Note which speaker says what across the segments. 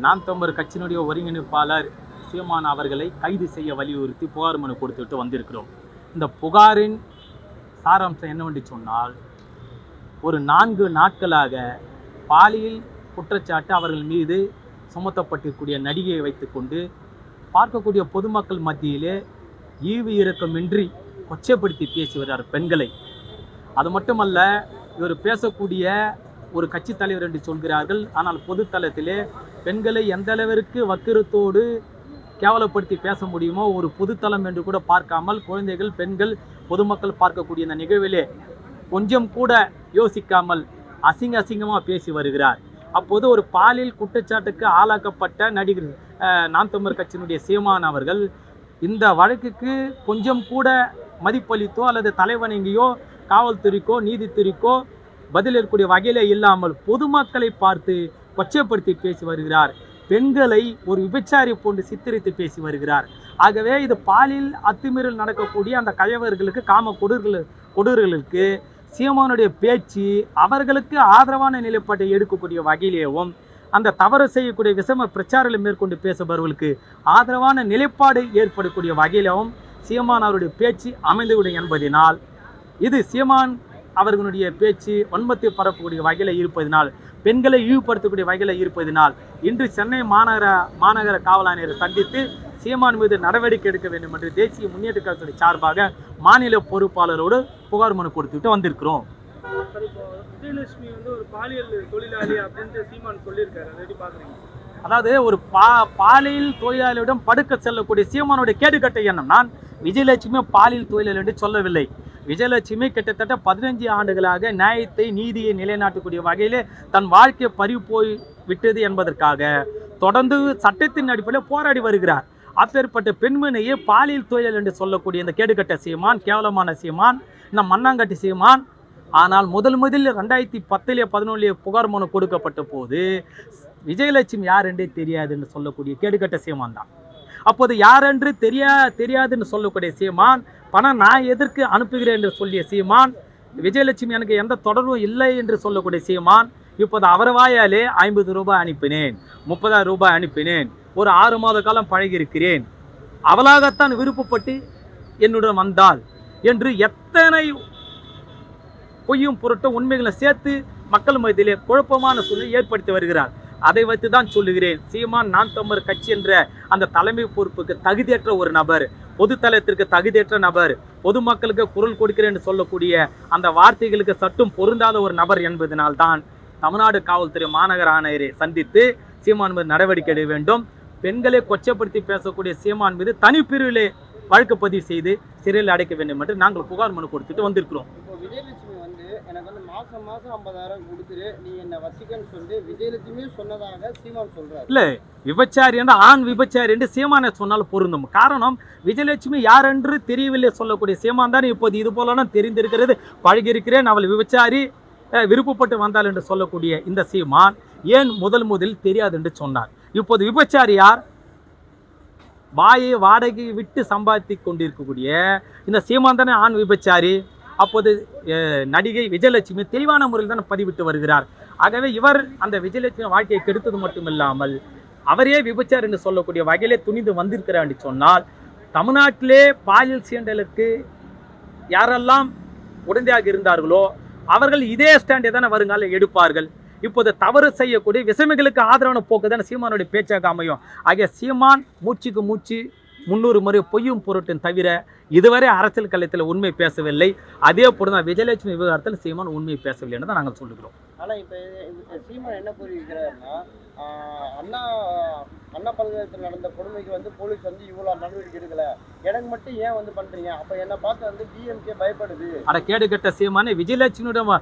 Speaker 1: நாம் தமிழர் கட்சியினுடைய ஒருங்கிணைப்பாளர் சீமான் அவர்களை கைது செய்ய வலியுறுத்தி புகார் மனு கொடுத்துட்டு வந்திருக்கிறோம். இந்த புகாரின் சாராம்சம் என்னவென்று சொன்னால், ஒரு 4 நாட்களாக பாலியல் குற்றச்சாட்டு அவர்கள் மீது சுமத்தப்பட்டிருக்கூடிய நடிகையை வைத்துக்கொண்டு பார்க்கக்கூடிய பொதுமக்கள் மத்தியிலே ஈவு இரக்கமின்றி கொச்சைப்படுத்தி பேசி வருகிறார் பெண்களை. அது மட்டுமல்ல, இவர் பேசக்கூடிய ஒரு கட்சி தலைவர் என்று சொல்கிறார்கள். ஆனால் பொதுத்தளத்திலே பெண்களை எந்த அளவிற்கு வக்கிரத்தோடு கேவலப்படுத்தி பேச முடியுமோ ஒரு பொதுத்தளம் என்று கூட பார்க்காமல் குழந்தைகள், பெண்கள், பொதுமக்கள் பார்க்கக்கூடிய இந்த நிகழ்விலே கொஞ்சம் கூட யோசிக்காமல் அசிங்கமாக பேசி வருகிறார். அப்போது ஒரு பாலியல் குற்றச்சாட்டுக்கு ஆளாக்கப்பட்ட நடிகர் நாம் தமிழர் கட்சியினுடைய சீமான் அவர்கள் இந்த வழக்குக்கு கொஞ்சம் கூட மதிப்பளித்தோ அல்லது தலைவணங்கியோ காவல்துறைக்கோ நீதித்துறைக்கோ பதிலளிக்கக்கூடிய வகையிலே இல்லாமல் பொதுமக்களை பார்த்து கொச்சைப்படுத்தி பேசி வருகிறார். பெண்களை ஒரு விபச்சாரி போன்று சித்தரித்து பேசி வருகிறார். ஆகவே இது பாலியல் அத்துமீறல் நடக்கக்கூடிய அந்த கயவர்களுக்கு, காம கொடூர்களுக்கு சீமானுடைய பேச்சு அவர்களுக்கு ஆதரவான நிலைப்பாட்டை எடுக்கக்கூடிய வகையிலேயும், அந்த தவறு செய்யக்கூடிய விஷம பிரச்சாரங்களை மேற்கொண்டு பேசுபவர்களுக்கு ஆதரவான நிலைப்பாடு ஏற்படக்கூடிய வகையிலும் சீமான் அவருடைய பேச்சு அமைந்துவிடும் என்பதனால், இது சீமான் அவர்களுடைய பேச்சு வன்மத்தை பரப்பக்கூடிய வகையில் இருப்பதனால், பெண்களை இழிவுபடுத்தக்கூடிய வகையில் இருப்பதனால் இன்று சென்னை மாநகர காவல் ஆணையரை சந்தித்து சீமான் மீது நடவடிக்கை எடுக்க வேண்டும் என்று தேசிய முன்னேற்ற கழகத்துடைய சார்பாக மாநில பொறுப்பாளரோடு புகார் மனு கொடுத்துட்டு வந்திருக்கிறோம்.
Speaker 2: விஜயலட்சுமி ஒரு பாலியல் தொழிலாளி அப்படின்ட்டு சீமான் சொல்லியிருக்காரு, ரெடி பாக்குறீங்க?
Speaker 1: அதாவது ஒரு பாலியல் தொழிலாளியிடம் படுக்க செல்லக்கூடிய சீமானுடைய கேடுகட்ட எண்ணம். நான் விஜயலட்சுமி பாலியல் தொழிலாளி என்று சொல்லவில்லை. விஜயலட்சுமி கிட்டத்தட்ட 15 ஆண்டுகளாக நியாயத்தை, நீதியை நிலைநாட்டக்கூடிய வகையிலே தன் வாழ்க்கையை பறிவு போய் விட்டது என்பதற்காக தொடர்ந்து சட்டத்தின் அடிப்படையில் போராடி வருகிறார். அப்பேற்பட்ட பெண்மணியை பாலியல் தொழிலாளி என்று சொல்லக்கூடிய இந்த கேடுகட்ட சீமான், கேவலமான சீமான், இந்த மண்ணாங்கட்டி சீமான். ஆனால் முதலில் 2010 11 புகார் மனு கொடுக்கப்பட்ட போது விஜயலட்சுமி யார் என்றே தெரியாது என்று சொல்லக்கூடிய கேடுகட்ட சீமான் தான். அப்போது யாரென்று தெரியாதுன்னு சொல்லக்கூடிய சீமான், பணம் நான் எதற்கு அனுப்புகிறேன் என்று சொல்லிய சீமான், விஜயலட்சுமி எனக்கு எந்த தொடர்பும் இல்லை என்று சொல்லக்கூடிய சீமான், இப்போது அவர் வாயாலே 50 ரூபாய் அனுப்பினேன், 30,000 ரூபாய் அனுப்பினேன், ஒரு 6 மாத காலம் பழகியிருக்கிறேன், அவளாகத்தான் விருப்பப்பட்டு என்னுடன் வந்தாள் என்று எத்தனை பொய்யும் பொருட்டு உண்மைகளை சேர்த்து மக்கள் மத்தியிலே குழப்பமான சூழ்நிலை ஏற்படுத்தி வருகிறார். அதை வைத்து தான் சொல்லுகிறேன், சீமான் நாம் தமிழர் கட்சி என்ற அந்த தலைமை பொறுப்புக்கு தகுதியற்ற ஒரு நபர், பொதுத்தளத்திற்கு தகுதியற்ற நபர், பொதுமக்களுக்கு குரல் கொடுக்கிறேன் என்று சொல்லக்கூடிய அந்த வார்த்தைகளுக்கு சட்டும் பொருந்தாத ஒரு நபர் என்பதனால்தான் தமிழ்நாடு காவல்துறை மாநகர ஆணையரை சந்தித்து சீமான் மீது நடவடிக்கை எடுக்க வேண்டும். பெண்களை கொச்சைப்படுத்தி பேசக்கூடிய சீமான் மீது தனிப்பிரிவிலே வழக்கு பதிவு செய்து சிறையில் அடைக்க வேண்டும் என்று நாங்கள் புகார் மனு கொடுத்துட்டு வந்திருக்கிறோம்.
Speaker 2: இப்போ விஜயலட்சுமி எனக்கு மாசம் 50,000 கொடுத்துரு, நீ என்ன வச்சிக்கன்னு சொல்லி விஜயலட்சுமி சொன்னதாக சீமான் சொல்றாரு.
Speaker 1: இல்ல, விபச்சாரி என்று ஆண் விபச்சாரி என்று சீமானை சொன்னால் பொருந்தும். காரணம், விஜயலட்சுமி யார் என்று தெரியவில்லை சொல்லக்கூடிய சீமான் தான் இப்போது இது போல தெரிந்திருக்கிறது, பழகியிருக்கிறேன், அவள் விபச்சாரி, விருப்பப்பட்டு வந்தாள் என்று சொல்லக்கூடிய இந்த சீமான் ஏன் முதலில் தெரியாது என்று சொன்னார்? இப்போது விபச்சாரி யார்? வாயை வாடகை விட்டு சம்பாதித்து கொண்டிருக்கக்கூடிய இந்த சீமான் தானே ஆண் விபச்சாரி. அப்போது நடிகை விஜயலட்சுமி தெளிவான முறையில் தான் பதிவிட்டு வருகிறார். ஆகவே இவர் அந்த விஜயலட்சுமி வாழ்க்கையை கெடுத்தது மட்டுமில்லாமல் அவரே விபச்சார் என்று சொல்லக்கூடிய வகையிலே துணிந்து வந்திருக்கிறார் என்று சொன்னால், தமிழ்நாட்டிலே பாலியல் சீண்டலுக்கு யாரெல்லாம் உடந்தையாக இருந்தார்களோ அவர்கள் இதே ஸ்டாண்டை தானே வருங்கால எடுப்பார்கள். இப்போது தவறு செய்யக்கூடிய விசமிகளுக்கு ஆதரவான போக்கு தானே சீமானுடைய பேச்சாக அமையும். ஆகிய சீமான் மூச்சுக்கு மூச்சு 300 முறை பொய்யும் பொருட்டும் தவிர இதுவரை அரசியல் களத்தில் உண்மை பேசவில்லை. அதே போல தான் விஜயலட்சுமி விவகாரத்தில் சீமான் உண்மை பேசவில்லை என்று தான் நாங்கள் சொல்லுகிறோம்.
Speaker 2: ஆனால் இப்போ சீமான் என்ன கூறியிருக்கிறாருன்னா, அண்ணா பல்கலைக்கழகத்தில் நடந்த கொடுமைக்கு போலீஸ் இவ்வளோ நடவடிக்கை எடுக்கல, எனக்கு மட்டும் ஏன் பண்ணுறீங்க? அப்போ என்னை பார்த்து டிஎம்கே பயப்படுது.
Speaker 1: அட கேடுகட்ட சீமானே, விஜயலட்சுமியிடம்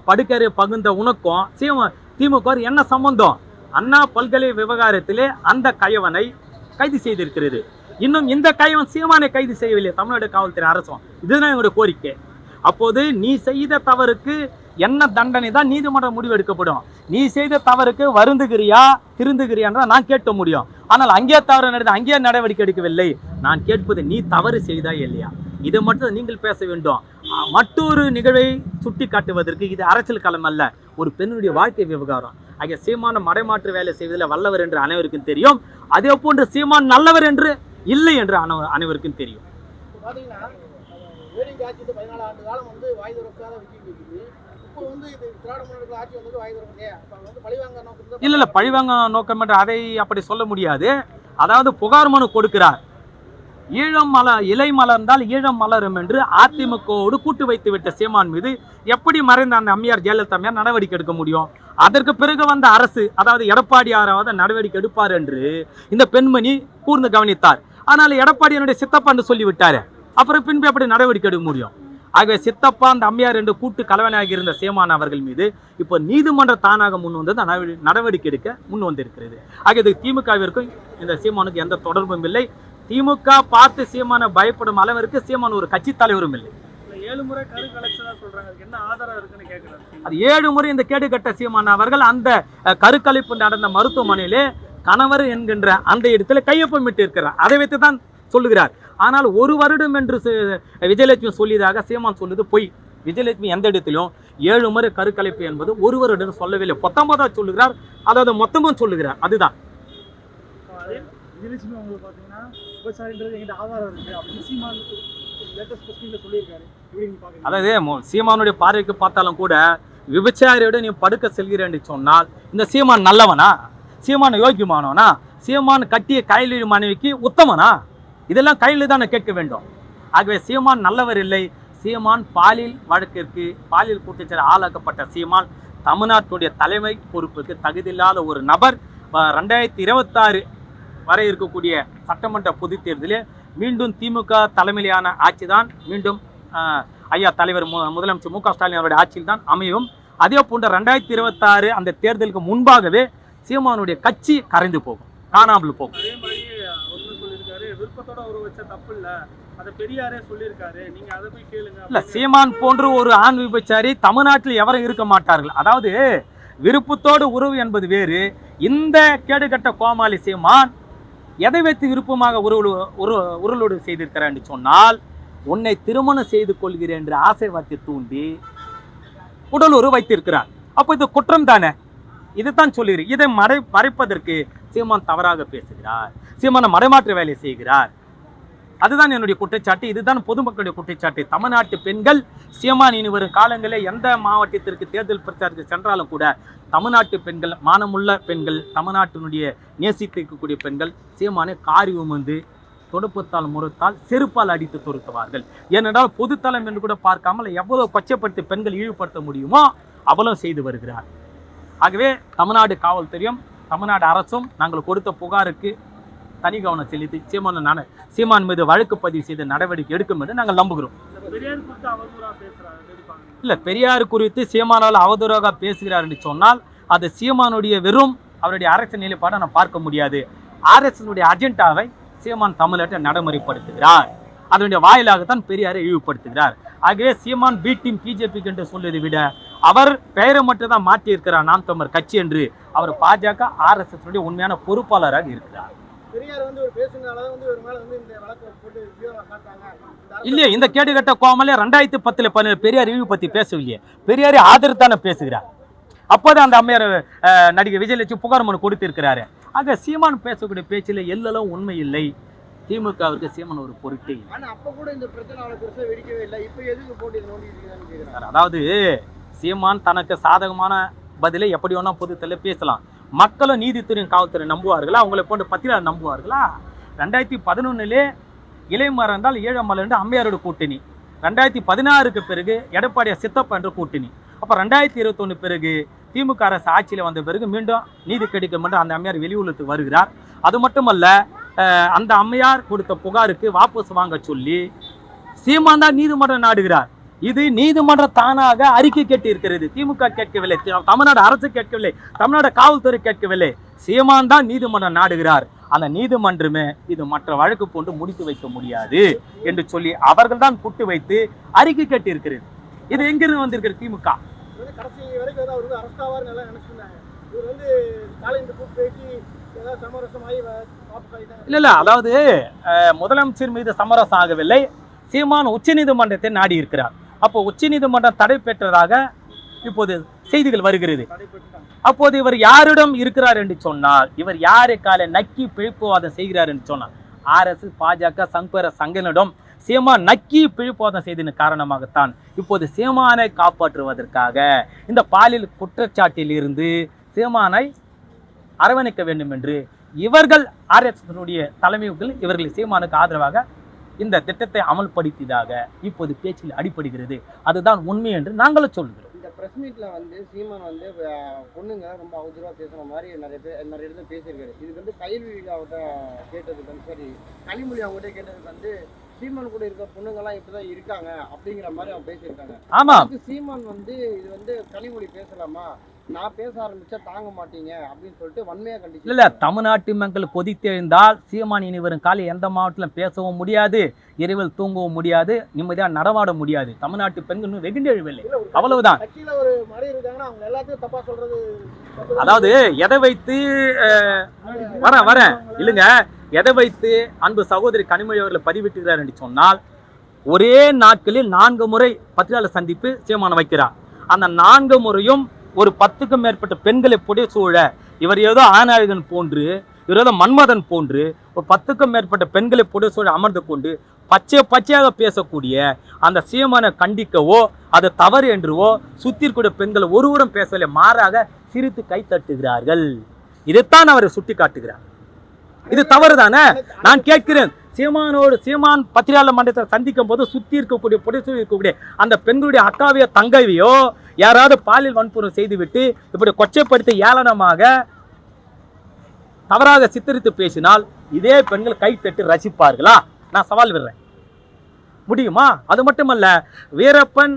Speaker 1: படுக்கரை பகுந்த உனக்கும் திமுக என்ன சம்பந்தம்? அண்ணா பல்கலை விவகாரத்திலே அந்த கயவனை கைது செய்திருக்கிறது. இன்னும் இந்த கைவன் சீமானை கைது செய்யவில்லை தமிழ்நாடு காவல்துறை அரசும். இதுதான் என்னுடைய கோரிக்கை. அப்போது நீ செய்த தவறுக்கு என்ன தண்டனை தான் நீதிமன்றம் முடிவு எடுக்கப்படும். நீ செய்த தவறுக்கு வருந்துகிறியா திருந்துகிறியான்றதான் நான் கேட்க முடியும். ஆனால் அங்கே தவறு நடந்து அங்கே நடவடிக்கை எடுக்கவில்லை. நான் கேட்பது, நீ தவறு செய்தா இல்லையா? இதை மட்டும் நீங்கள் பேச வேண்டும். மற்றொரு நிகழ்வை சுட்டி காட்டுவதற்கு இது அரசியல் களம் அல்ல, ஒரு பெண்ணுடைய வாழ்க்கை விவகாரம். ஆகிய சீமான மடைமாற்று வேலை செய்வதில் வல்லவர் என்று அனைவருக்கும் தெரியும். அதே போன்று சீமான் நல்லவர் என்று இல்லை என்று அனைவருக்கும் தெரியும்.
Speaker 3: பாத்தீங்கன்னா ஏடிஎம்கே ஆட்சி 14 ஆண்டு காலம் வாய் திறக்காத விஜய் இருக்குது. இப்போ இது திராவிட முன்னேற்ற ஆட்சி வாய் திறக்கலையே, அப்ப பழிவாங்க நோக்கம்
Speaker 1: இல்ல பழிவாங்க நோக்கம் என்று அதை அப்படி சொல்ல முடியாது. அதாவது புகார் மனு கொடுக்கிறார். ஈழம் இலை மலர்ந்தால் ஈழம் மலரும் என்று அதிமுகவோடு கூட்டு வைத்து விட்ட சீமான் மீது எப்படி மறைந்த அந்த அம்மையார் ஜெயலலிதா அம்மையார் நடவடிக்கை எடுக்க முடியும்? அதற்கு பிறகு வந்த அரசு, அதாவது எடப்பாடியாராவது நடவடிக்கை எடுப்பார் என்று இந்த பெண்மணி கூர்ந்து கவனித்தார். ஆனால் எடப்பாடியினுடைய சித்தப்பா என்று சொல்லிவிட்டாரு. அப்புறம் பின்பு எப்படி நடவடிக்கை எடுக்க முடியும்? ஆகவே சித்தப்பா அந்த அம்மையார் என்று கூட்டு கலவனாகி இருந்த சீமான் அவர்கள் மீது இப்போ நீதிமன்றம் தானாக முன் வந்து நடவடிக்கை எடுக்க முன் வந்திருக்கிறது. ஆக இது திமுகவிற்கும் இந்த சீமானுக்கு எந்த தொடர்பும் இல்லை. திமுக பார்த்து சீமானை பயப்படும் அளவிற்கு சீமான் ஒரு கட்சி தலைவரும் இல்லை.
Speaker 3: 7 முறை கரு கலைச்சதா சொல்றாங்க. அதுக்கு என்ன ஆதாரம் இருக்குன்னு கேட்கிறாரு.
Speaker 1: அது 7 முறை இந்த கேடுகட்ட சீமான் அவர்கள் அந்த கருக்கலைப்பு நடந்த மருத்துவமனையிலே கணவர் என்கின்ற அந்த இடத்துல கையொப்பமிட்டு இருக்கிறார். அதை வைத்து தான் சொல்லுகிறார். ஆனால் 1 வருடம் என்று விஜயலட்சுமி சொல்லியதாக சீமான் சொல்லுது பொய். விஜயலட்சுமி எந்த இடத்திலும் 7 முறை கருக்கலைப்பு என்பது 1 வருடம் சொல்லவில்லை. 19 சொல்லுகிறார், அதாவது மொத்தமும் சொல்லுகிறார். அதுதான்
Speaker 3: விஜயலட்சுமி உங்களுக்கு பார்த்தீங்கன்னா விபச்சாரின்றது எங்கிட்ட ஆதாரம் இருக்கு அப்படின்னு சீமான் லேட்டஸ்ட் போஸ்டிங்ல சொல்லியிருக்காரு.
Speaker 1: அதாவது சீமானுடைய பார்வைக்கு பார்த்தாலும் கூட விபச்சாரியோட நீ படுக்க செல்கிறேன்னு சொன்னால் இந்த சீமான் நல்லவனா? சீமான் யோக்கியமானவனா? சீமான் கட்டிய கையில் மனைவிக்கு உத்தமனா? இதெல்லாம் கையில் தான் கேட்க வேண்டும். ஆகவே சீமான் நல்லவர் இல்லை. சீமான் பாலியல் வழக்கிற்கு பாலியல் குற்றச்சாட்டு ஆளாக்கப்பட்ட சீமான் தமிழ்நாட்டுடைய தலைமை பொறுப்புக்கு தகுதியில்லாத ஒரு நபர். 2026 வரை இருக்கக்கூடிய சட்டமன்ற பொதுத் தேர்தலில் மீண்டும் திமுக தலைமையிலான ஆட்சி தான் மீண்டும் ஐயா தலைவர் முதலமைச்சர் மு க ஸ்டாலின் அவருடைய ஆட்சியில் தான் அமையும். அதே போன்ற 2026 அந்த தேர்தலுக்கு முன்பாகவே சீமானுடைய கட்சி கரைந்து போகும், காணாமல் போகும்.
Speaker 3: அதே மாதிரி சொல்லியிருக்காரு, விருப்பத்தோட ஒரு வச்ச தப்பு இல்ல, அதை பெரியாரே சொல்லியிருக்காரு, நீங்க அதை போய் கேளுங்க.
Speaker 1: இல்ல, சீமான் போன்று ஒரு ஆண் விபச்சாரி தமிழ்நாட்டில் எவரும் இருக்க மாட்டார்கள். அதாவது விருப்பத்தோடு உறவு என்பது வேறு. இந்த கேடுகட்ட கோமாளி சீமான் எதை வைத்து விருப்பமாக உருளோடு செய்திருக்கிறார் என்று சொன்னால், உன்னை திருமணம் செய்து கொள்கிறேன் என்று ஆசை வார்த்தை தூண்டி உடல் உறவு வைத்திருக்கிறார். அப்போ இது குற்றம் தானே? இதுதான் சொல்லுகிறேன். இதை மறைப்பதற்கு சீமான் தவறாக பேசுகிறார், சீமான மறைமாற்று வேலை செய்கிறார். அதுதான் என்னுடைய குற்றச்சாட்டு. இதுதான் பொதுமக்களுடைய குற்றச்சாட்டு. தமிழ்நாட்டு பெண்கள் சீமான் இனி வரும் காலங்களில் எந்த மாவட்டத்திற்கு தேர்தல் பிரச்சாரத்துக்கு சென்றாலும் கூட தமிழ்நாட்டு பெண்கள், மானமுள்ள பெண்கள், தமிழ்நாட்டினுடைய நேசித்திருக்கக்கூடிய பெண்கள் சீமானை காரி உமந்து தொடுப்பத்தால் முறுத்தால் செருப்பால் அடித்து தொடுத்துவார்கள். ஏனென்றால் பொதுத்தளம் என்று கூட பார்க்காமல் எவ்வளவு கொச்சப்படுத்தி பெண்கள் இழிவுபடுத்த முடியுமோ அவ்வளவு செய்து வருகிறார். ஆகவே தமிழ்நாடு காவல்துறையும் தமிழ்நாடு அரசும் நாங்கள் கொடுத்த புகாருக்கு தனி கவனம் செலுத்தி சீமான் மீது வழக்கு பதிவு செய்து நடவடிக்கை எடுக்கும் என்று நாங்கள் நம்புகிறோம். இல்ல, பெரியார் குறித்து சீமானால் அவதூறாக பேசுகிறார் என்று சொன்னால் அது சீமானுடைய வெறும் அவருடைய அரசு நிலைப்பாடை நான் பார்க்க முடியாது. RSS அஜெண்டாவை சீமான் தமிழ்நாட்டை நடைமுறைப்படுத்துகிறார். அதனுடைய வாயிலாகத்தான் பெரியாரை இழிவுபடுத்துகிறார். ஆகவே சீமான் பி டீம் பிஜேபிக்கு என்று சொல்வதை விட அவர் பெயரை மட்டும் தான் மாற்றி இருக்கிறார் நாம் தமிழர் கட்சி என்று. அவர் பாஜக RSS உண்மையான பொறுப்பாளராக இருக்கிறார். இல்லையே, இந்த கேடுகட்ட கோமலே 2010 பெரியார் இழிவு பத்தி பேசவில்லையே, பெரியாரை ஆதரித்தான பேசுகிறார். அப்போதான் அந்த அம்மையார் நடிகை விஜயலட்சுமி புகார் மனு கொடுத்திருக்கிறாரு. ஆக சீமான் பேசக்கூடிய பேச்சில் எல்லாம் உண்மை இல்லை. திமுகவிற்கு சீமான் ஒரு பொருட்டே இல்லை. அதாவது சீமான் தனக்கு சாதகமான பதிலை எப்படி வேணா பொதுத்தல பேசலாம். மக்களும் நீதித்துறையும் காவல்துறை நம்புவார்களா? அவங்களை போன்ற பத்திரிகையாளர் நம்புவார்களா? 2011 இலை மறந்தால் ஈழம் மலர் என்று அம்மையாரோட கூட்டணி. 2016 பிறகு எடப்பாடியார் சித்தப்பா என்ற கூட்டணி. அப்போ 2021 பிறகு திமுக அரசு ஆட்சியில் வந்த பிறகு மீண்டும் நீதி கிடைக்கும் என்று அந்த அம்மையார் வெளியுறவுக்கு வருகிறார். அது மட்டுமல்ல, அந்த அம்மையார் கொடுத்த புகாருக்கு வாபஸ் வாங்க சொல்லி சீமான் தான் நீதிமன்றம் நாடுகிறார். இது நீதிமன்றம் தானாக அறிக்கை கேட்டு இருக்கிறது. திமுக கேட்கவில்லை, தமிழ்நாடு அரசு கேட்கவில்லை, தமிழ்நாடு காவல்துறை கேட்கவில்லை. சீமான் தான் நீதிமன்றம் நாடுகிறார். அந்த நீதிமன்றமே இது மற்ற வழக்கு போன்று முடித்து வைக்க முடியாது என்று சொல்லி அவர்கள் தான் புட்டு வைத்து அறிக்கை கேட்டு இருக்கிறது. இது எங்கிருந்து வந்திருக்கிறது? திமுக இல்ல, அதாவது முதலமைச்சர் மீது சமரசம் ஆகவில்லை. சீமான் உச்சநீதிமன்றத்தை நாடி இருக்கிறார். அப்போ உச்சநீதிமன்றம் தடை பெற்றதாக இப்போது செய்திகள் வருகிறது. அப்போது இவர் யாரிடம் இருக்கிறார் என்று சொன்னால், இவர் யாரை காலை நக்கி பிழைப்புவாதம் செய்கிறார் என்று சொன்னார், RS பாஜக சங்கரிடம் சீமான் நக்கி பிழைப்புவாதம் செய்ததன் காரணமாகத்தான் இப்போது சீமானை காப்பாற்றுவதற்காக இந்த பாலியல் குற்றச்சாட்டில் இருந்து சீமானை அரவணைக்க வேண்டும் என்று இவர்கள் RS தலைமைகள் இவர்கள் சீமானுக்கு ஆதரவாக இந்த திட்டத்தை அமல்படுத்தியதாக இப்போது பேச்சில் அடிபடுகிறது. அதுதான் உண்மை என்று நாங்களும் சொல்கிறோம்.
Speaker 2: இந்த பிரஸ் மீட்ல வந்து சீமான் வந்து பொண்ணுங்க ரொம்ப அவதூறா பேசுற மாதிரி நிறைய இடத்துல பேசியிருக்காரு. இதுக்கு வந்து கைல்வி அவர்கிட்ட கேட்டதுக்கு வந்து சரி, கனிமொழி அவங்ககிட்ட கேட்டதுக்கு வந்து சீமான் கூட இருக்க பொண்ணுங்கெல்லாம் இப்படிதான் இருக்காங்க அப்படிங்கிற மாதிரி அவங்க பேசியிருக்காங்க.
Speaker 1: ஆமா,
Speaker 2: சீமான் வந்து இது வந்து கனிமொழி பேசலாமா, நான் பேச ஆரம்பிச்சா தாங்க மாட்டீங்க அப்படின்னு சொல்லிட்டு வன்மையா கண்டிச்சு.
Speaker 1: இல்ல, தமிழ்நாட்டு மக்கள் கொதித்தெழுந்தால் சீமான் இனி வரும் காலை எந்த மாவட்டத்திலும் பேசவும் முடியாது, இரவில் தூங்கவும் முடியாது, நிம்மதியா நடமாட முடியாது. தமிழ்நாட்டு பெண்கள் வெகுண்டெழுவில்லை, அவ்வளவுதான்.
Speaker 3: கட்சியில ஒரு மாதிரி இருக்காங்கன்னா அவங்க எல்லாத்தையும் தப்பா சொல்றது.
Speaker 1: அதாவது எதை வைத்து வரேன் இல்லைங்க, எதை வைத்து அன்பு சகோதரி கனிமொழி அவர்களை பதிவிட்டுகிறார் என்று சொன்னால், ஒரே நாட்களில் 4 முறை பத்திரிகையாளர் சந்திப்பு சீமான் வைக்கிறார். அந்த 4 முறையும் ஒரு 10க்கும் மேற்பட்ட பெண்களை புடைசூழ இவர் ஏதோ ஆனாயுதன் போன்று, இவர் ஏதோ மன்மதன் போன்று ஒரு 10க்கும் மேற்பட்ட பெண்களை புடைசூழ அமர்ந்து கொண்டு பச்சையாக பேசக்கூடிய அந்த சீமானை கண்டிக்கவோ அது தவறு என்றுவோ சுத்திற்கூட பெண்கள் ஒருவரும் பேசவில்லை, மாறாக சிரித்து கை தட்டுகிறார்கள். இதைத்தான் அவர் சுட்டி காட்டுகிறார். இது தவறு தானே? நான் கேட்கிறேன், சீமான் பத்திரிகையாளர் மன்றத்தை சந்திக்கும் போது சுத்தி இருக்கக்கூடிய புடைசூழல் இருக்கக்கூடிய அந்த பெண்களுடைய அக்காவையோ தங்கையோ யாராவது பாலியல் வன்புணர்வு செய்துவிட்டு இப்படி கொச்சைப்படுத்தி ஏளனமாக தவறாக சித்தரித்து பேசினால் இதே பெண்கள் கை தட்டி ரசிப்பார்களா? நான் சவால் விடுறேன், முடியுமா? அது மட்டுமல்ல, வீரப்பன்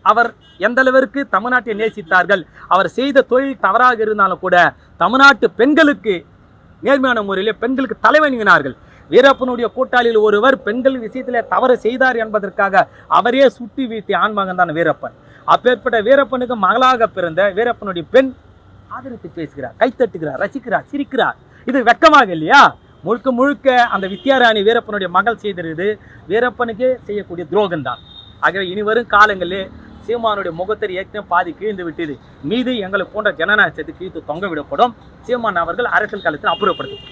Speaker 1: அவர் எந்த அளவிற்கு தமிழ்நாட்டை நேசித்தார்கள், அவர் செய்த தொழில் தவறாக இருந்தாலும் கூட தமிழ்நாட்டு பெண்களுக்கு நேர்மையான முறையிலே பெண்களுக்கு தலைவணங்கினார்கள். வீரப்பனுடைய கூட்டாளியில் ஒருவர் பெண்கள் விஷயத்திலே தவறு செய்தார் என்பதற்காக அவரே சுட்டி வீழ்த்திய ஆண்மகன் தான் வீரப்பன். அப்பேற்பட்ட வீரப்பனுக்கு மகளாக பிறந்த வீரப்பனுடைய பெண் ஆதரித்து பேசுகிறார், கைத்தட்டுகிறார், ரசிக்கிறார், சிரிக்கிறார். இது வெக்கமாக இல்லையா? முழுக்க முழுக்க அந்த வித்யாராணி வீரப்பனுடைய மகள் செய்திருது வீரப்பனுக்கு செய்யக்கூடிய துரோகம் தான். ஆகவே இனி வரும் காலங்களிலே சீமானுடைய முகத்தை ஏற்கனவே பாதி கீழ்ந்து விட்டது, மீது எங்களை போன்ற ஜனநாயகத்தை கீழ்த்து தொங்க விடப்படும். சீமான் அவர்கள் அரசியல் களத்தில் அப்புறப்படுத்தும்.